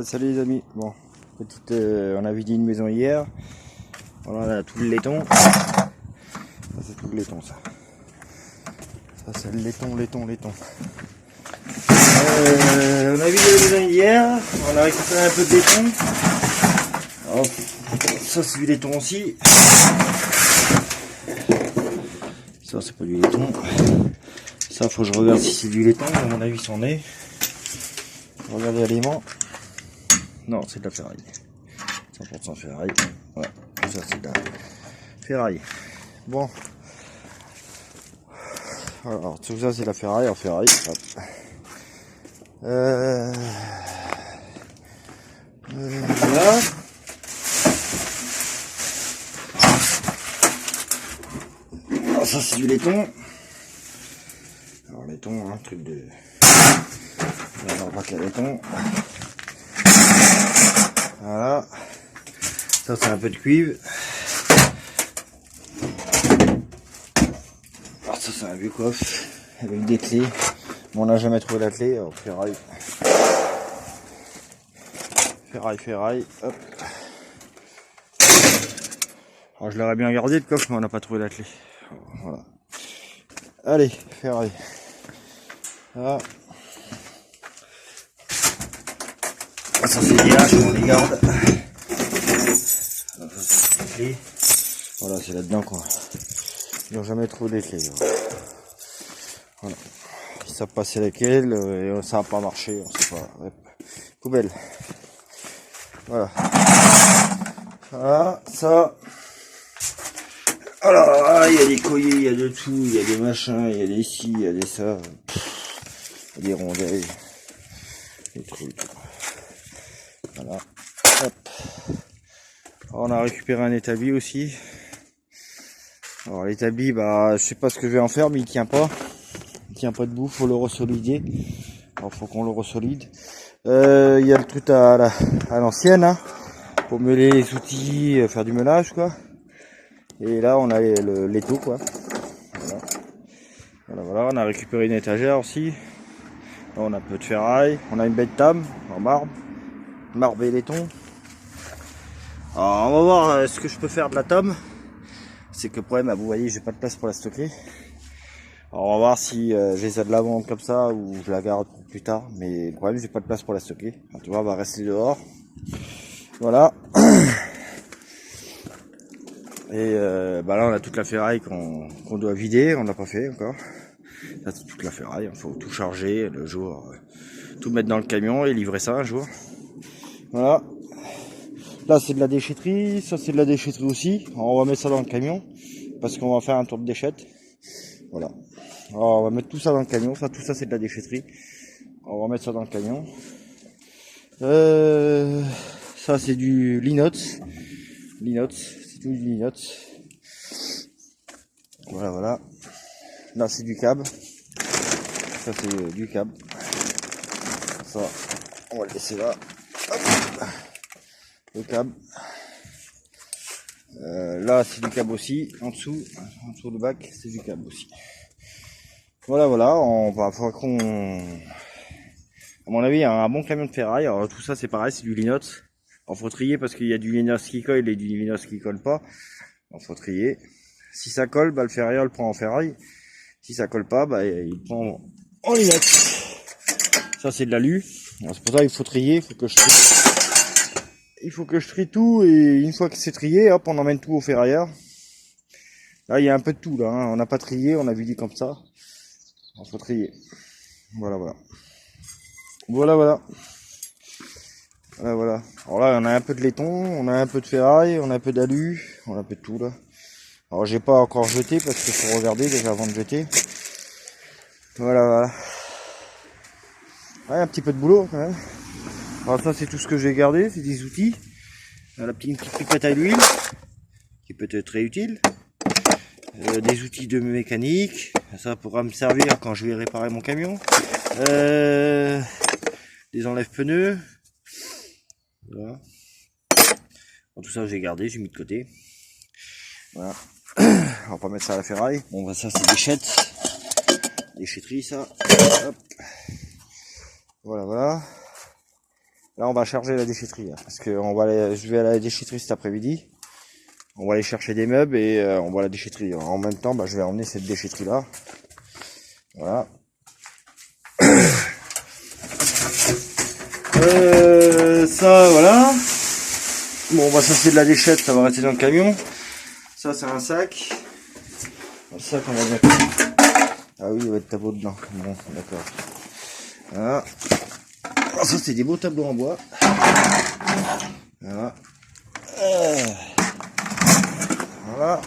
Salut les amis, bon, on a vidé une maison hier, voilà, on a tout le laiton, ça c'est tout le laiton ça c'est le laiton. On a vidé la maison hier, on a récupéré un peu de laiton, alors, ça c'est du laiton aussi, ça c'est pas du laiton, ça faut que je regarde si c'est du laiton, à mon avis c'en est, regardez l'élément. Non, c'est de la ferraille. 100% ferraille. Ouais, ça c'est de la ferraille. Bon. Alors, tout ça c'est de la ferraille en ferraille. Hop. Voilà. Alors, ça c'est du laiton. Alors, laiton, un truc de. Alors, pas que la laiton. Voilà, ça c'est un peu de cuivre. Alors ça c'est un vieux coffre avec des clés. Bon, on n'a jamais trouvé la clé. Alors ferraille, hop. Alors je l'aurais bien gardé le coffre, mais on n'a pas trouvé la clé. Voilà. Allez, ferraille. Voilà. Ça c'est des haches, on les garde. Voilà, c'est là-dedans quoi. Ils n'ont jamais trouvé les clés. Voilà. Ils savent pas c'est laquelle, et ça n'a pas marché, on sait pas. Ouais. Poubelle. Voilà. Voilà, ça. Alors, il y a des colliers, il y a de tout, il y a des machins, il y a des ci, il y a des ça. Il y a des rondelles. Des trucs. Voilà. Hop. Alors, on a récupéré un établi aussi. Alors l'établi, bah je sais pas ce que je vais en faire, mais il tient pas debout, faut le resolider. Alors faut qu'on le resolide. Il y a le truc à l'ancienne, hein, pour mêler les outils, faire du meulage quoi. Et là on a l'étau quoi. Voilà, on a récupéré une étagère aussi. Là, on a un peu de ferraille, on a une belle table en marbre et laiton. Alors on va voir ce que je peux faire de la table. C'est que le problème, vous voyez, j'ai pas de place pour la stocker. Alors on va voir si j'essaie de la vendre comme ça ou je la garde pour plus tard. Mais le problème, j'ai pas de place pour la stocker. Alors, tu vois, on va rester dehors. Voilà. Et bah là, on a toute la ferraille qu'on doit vider. On n'a pas fait encore. Là, c'est toute la ferraille. Il faut tout charger le jour. Tout mettre dans le camion et livrer ça un jour. Voilà. Là, c'est de la déchetterie. Ça, c'est de la déchetterie aussi. Alors, on va mettre ça dans le camion. Parce qu'on va faire un tour de déchette. Voilà. Alors on va mettre tout ça dans le camion. Ça, tout ça c'est de la déchetterie. On va mettre ça dans le camion. Ça c'est du l'inox. C'est tout du l'inox. Voilà. Là c'est du câble. Ça c'est du câble. Ça, on va le laisser là. Hop. Le câble. Là c'est du câble aussi, en dessous le bac c'est du câble aussi. Voilà, on va falloir qu'on, à mon avis, il y a un bon camion de ferraille. Alors tout ça c'est pareil, c'est du linox. Il faut trier parce qu'il y a du linox qui colle et du linox qui colle pas. Il faut trier. Si ça colle, bah le ferrailleur le prend en ferraille. Si ça colle pas, bah il prend en linox. Ça c'est de l'alu. C'est pour ça qu'il faut trier, il faut que je trie tout, et une fois que c'est trié, hop, on emmène tout au ferrailleur. Là, il y a un peu de tout, là, hein. On n'a pas trié, on a vidé comme ça. Il faut trier. Voilà. Alors là, on a un peu de laiton, on a un peu de ferraille, on a un peu d'alu, on a un peu de tout, là. Alors, j'ai pas encore jeté, parce qu'il faut regarder déjà avant de jeter. Voilà. Ouais, un petit peu de boulot, quand même. Alors ça c'est tout ce que j'ai gardé, c'est des outils. La petite pipette à l'huile, qui peut être très utile. Des outils de mécanique, ça pourra me servir quand je vais réparer mon camion. Des enlève-pneus. Voilà. Bon, tout ça j'ai gardé, j'ai mis de côté. Voilà. On va pas mettre ça à la ferraille. Bon bah ça c'est déchetterie ça. Hop. Voilà. Là, on va charger la déchetterie, hein, parce que je vais à la déchetterie cet après-midi. On va aller chercher des meubles et on va à la déchetterie. En même temps, je vais emmener cette déchetterie là. Voilà. Ça, voilà. Bon, ça c'est de la déchette, ça va rester dans le camion. Ça, c'est un sac. Un sac, on va mettre. Ah oui, il va être tableau dedans. Bon, d'accord. Voilà. Alors, ça, c'est des beaux tableaux en bois. Voilà. Voilà.